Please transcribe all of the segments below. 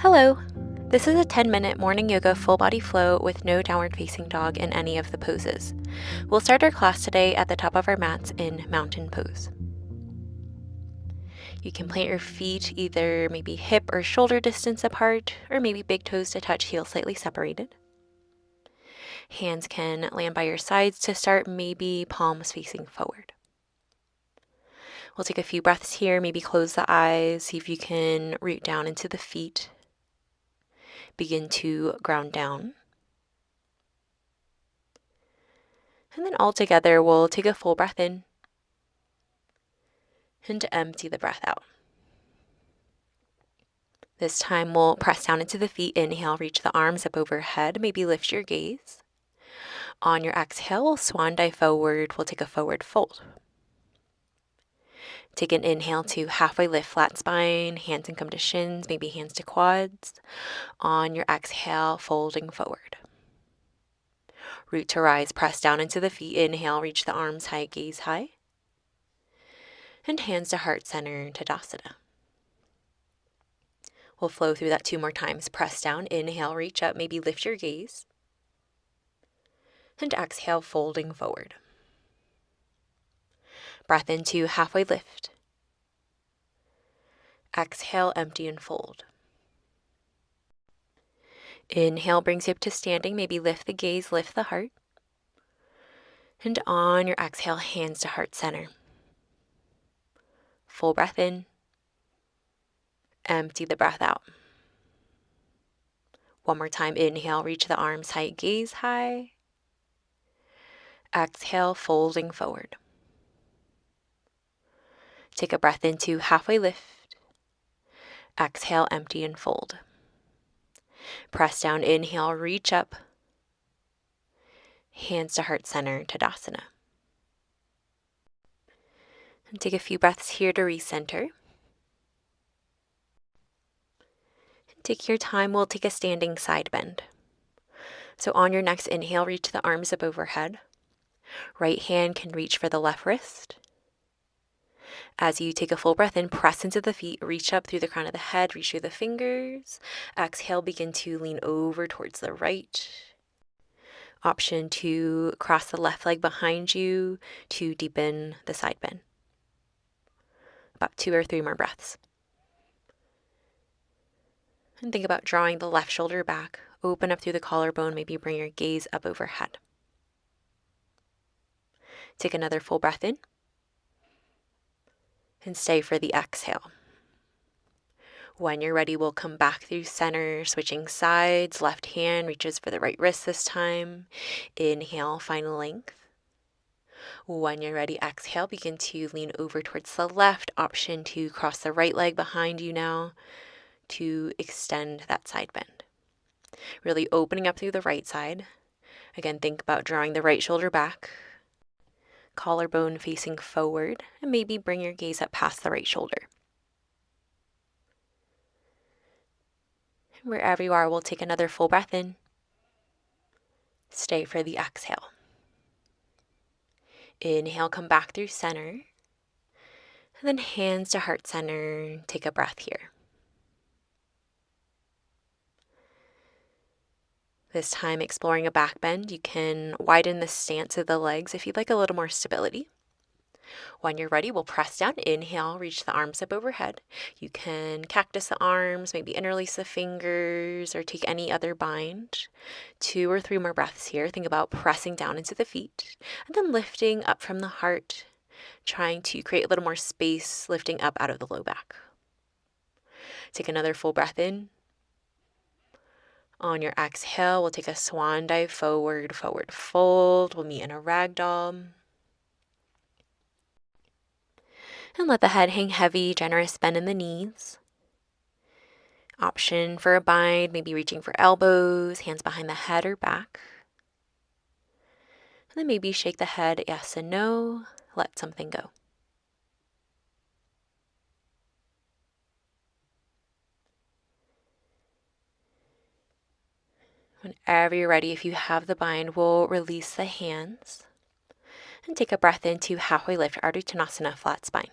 Hello! This is a 10-minute morning yoga full body flow with no downward facing dog in any of the poses. We'll start our class today at the top of our mats in mountain pose. You can plant your feet either maybe hip or shoulder distance apart, or maybe big toes to touch, heels slightly separated. Hands can land by your sides to start, maybe palms facing forward. We'll take a few breaths here, maybe close the eyes, see if you can root down into the feet. Begin to ground down. And then all together, we'll take a full breath in and empty the breath out. This time, we'll press down into the feet. Inhale, reach the arms up overhead. Maybe lift your gaze. On your exhale, we'll swan dive forward. We'll take a forward fold. Take an inhale to halfway lift, flat spine. Hands can come to shins, maybe hands to quads. On your exhale, folding forward. Root to rise, press down into the feet. Inhale, reach the arms high, gaze high. And hands to heart center, Tadasana. We'll flow through that 2 more times. Press down, inhale, reach up, maybe lift your gaze. And exhale, folding forward. Breath into halfway lift. Exhale, empty and fold. Inhale brings you up to standing, maybe lift the gaze, lift the heart. And on your exhale, hands to heart center. Full breath in. Empty the breath out. 1 more time, inhale, reach the arms high, gaze high. Exhale, folding forward. Take a breath into halfway lift. Exhale, empty and fold. Press down, inhale, reach up. Hands to heart center, Tadasana. And take a few breaths here to recenter. Take your time, we'll take a standing side bend. So on your next inhale, reach the arms up overhead. Right hand can reach for the left wrist. As you take a full breath in, press into the feet, reach up through the crown of the head, reach through the fingers. Exhale, begin to lean over towards the right. Option to cross the left leg behind you to deepen the side bend. About 2 or 3 more breaths. And think about drawing the left shoulder back. Open up through the collarbone, maybe bring your gaze up overhead. Take another full breath in. And stay for the exhale. When you're ready, we'll come back through center, switching sides. Left hand reaches for the right wrist this time. Inhale, find length. When you're ready, exhale, begin to lean over towards the left. Option to cross the right leg behind you now to extend that side bend. Really opening up through the right side. Again, think about drawing the right shoulder back. Collarbone facing forward, and maybe bring your gaze up past the right shoulder. Wherever you are, we'll take another full breath in. Stay for the exhale. Inhale, come back through center. And then hands to heart center. Take a breath here. This time, exploring a back bend, you can widen the stance of the legs if you'd like a little more stability. When you're ready, we'll press down. Inhale, reach the arms up overhead. You can cactus the arms, maybe interlace the fingers, or take any other bind. 2 or 3 more breaths here. Think about pressing down into the feet, and then lifting up from the heart, trying to create a little more space, lifting up out of the low back. Take another full breath in. On your exhale, we'll take a swan dive forward, forward fold. We'll meet in a ragdoll. And let the head hang heavy, generous bend in the knees. Option for a bind, maybe reaching for elbows, hands behind the head or back. And then maybe shake the head yes and no, let something go. Whenever you're ready, if you have the bind, we'll release the hands and take a breath into halfway lift, Ardha Uttanasana, flat spine.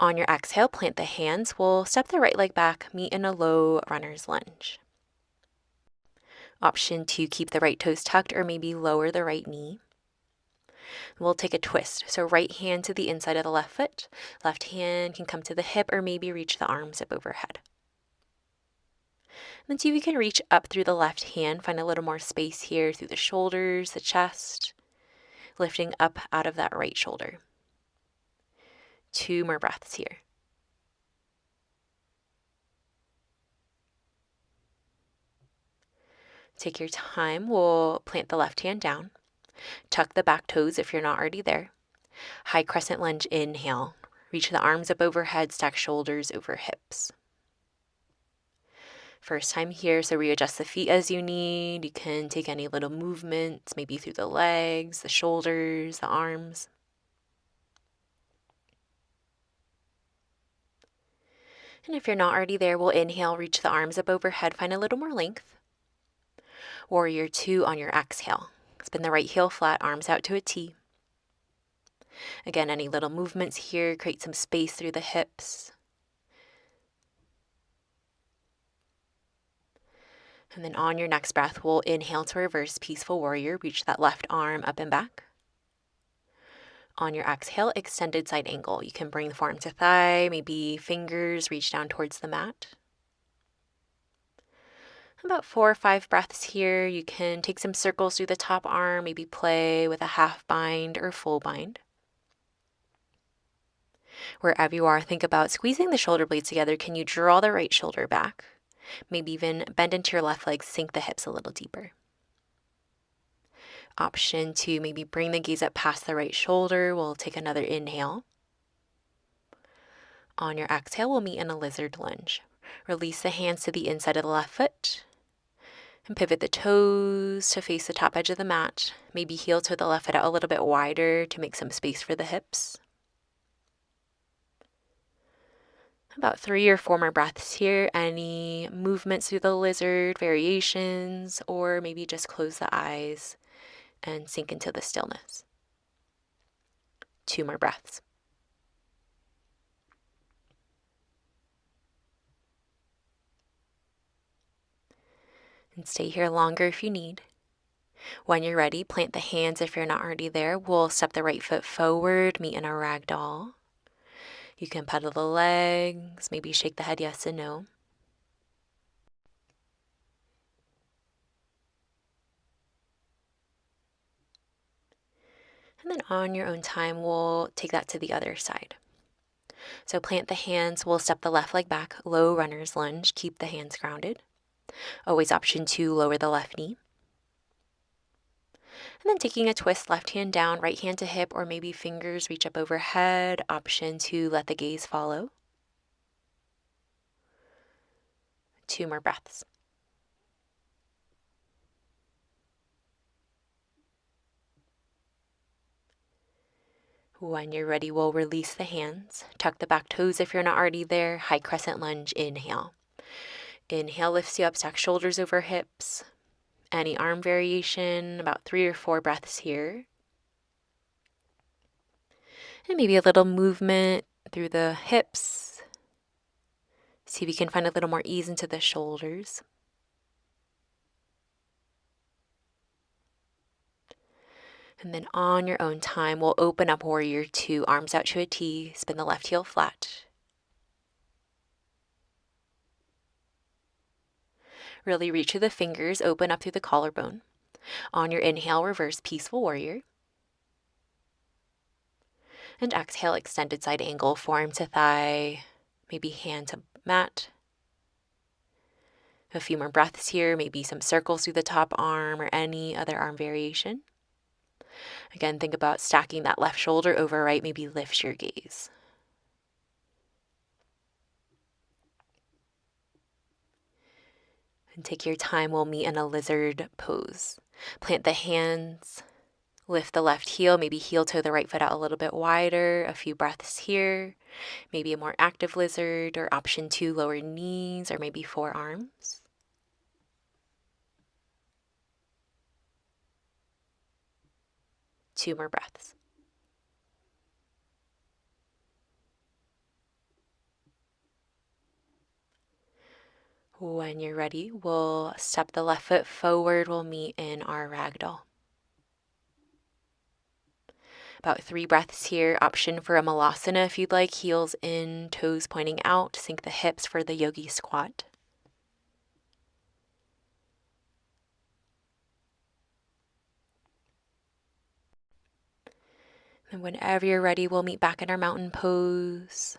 On your exhale, plant the hands. We'll step the right leg back, meet in a low runner's lunge. Option 2, keep the right toes tucked or maybe lower the right knee. We'll take a twist. So right hand to the inside of the left foot. Left hand can come to the hip or maybe reach the arms up overhead. Then see if you can reach up through the left hand. Find a little more space here through the shoulders, the chest. Lifting up out of that right shoulder. 2 more breaths here. Take your time. We'll plant the left hand down. Tuck the back toes if you're not already there. High crescent lunge, inhale. Reach the arms up overhead, stack shoulders over hips. First time here, so readjust the feet as you need. You can take any little movements, maybe through the legs, the shoulders, the arms. And if you're not already there, we'll inhale, reach the arms up overhead, find a little more length. Warrior 2 on your exhale. Spin the right heel flat, arms out to a T. Again, any little movements here, create some space through the hips. And then on your next breath, we'll inhale to reverse peaceful warrior. Reach that left arm up and back. On your exhale, extended side angle. You can bring the forearm to thigh, maybe fingers reach down towards the mat. About 4 or 5 breaths here. You can take some circles through the top arm, maybe play with a half bind or full bind. Wherever you are, think about squeezing the shoulder blades together. Can you draw the right shoulder back? Maybe even bend into your left leg, sink the hips a little deeper. Option 2, maybe bring the gaze up past the right shoulder. We'll take another inhale. On your exhale, we'll meet in a lizard lunge. Release the hands to the inside of the left foot. And pivot the toes to face the top edge of the mat. Maybe heel to the left foot out a little bit wider to make some space for the hips. About 3 or 4 more breaths here. Any movements through the lizard, variations, or maybe just close the eyes and sink into the stillness. 2 more breaths. And stay here longer if you need. When you're ready, plant the hands if you're not already there. We'll step the right foot forward, meet in a ragdoll. You can pedal the legs, maybe shake the head yes and no. And then on your own time, we'll take that to the other side. So plant the hands, we'll step the left leg back, low runner's lunge, keep the hands grounded. Always option 2, lower the left knee. And then taking a twist, left hand down, right hand to hip, or maybe fingers reach up overhead. Option 2, let the gaze follow. 2 more breaths. When you're ready, we'll release the hands. Tuck the back toes if you're not already there. High crescent lunge, inhale. Inhale lifts you up, stack shoulders over hips. Any arm variation, about 3 or 4 breaths here. And maybe a little movement through the hips. See if you can find a little more ease into the shoulders. And then on your own time, we'll open up warrior 2, arms out to a T, spin the left heel flat. Really reach through the fingers, open up through the collarbone. On your inhale, reverse peaceful warrior. And exhale, extended side angle, forearm to thigh, maybe hand to mat. A few more breaths here, maybe some circles through the top arm or any other arm variation. Again, think about stacking that left shoulder over right, maybe lift your gaze. And take your time, we'll meet in a lizard pose. Plant the hands, lift the left heel, maybe heel toe the right foot out a little bit wider. A few breaths here, maybe a more active lizard, or option 2, lower knees, or maybe forearms. Two more breaths. When you're ready, we'll step the left foot forward. We'll meet in our ragdoll. About 3 breaths here. Option for a malasana if you'd like. Heels in, toes pointing out. Sink the hips for the yogi squat. And whenever you're ready, we'll meet back in our mountain pose.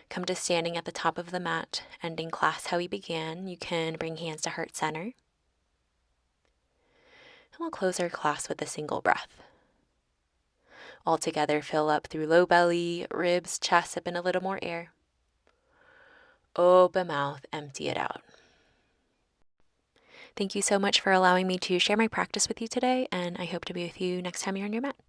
Come to standing at the top of the mat, ending class how we began. You can bring hands to heart center. And we'll close our class with a single breath. All together, fill up through low belly, ribs, chest, sip in a little more air. Open mouth, empty it out. Thank you so much for allowing me to share my practice with you today, and I hope to be with you next time you're on your mat.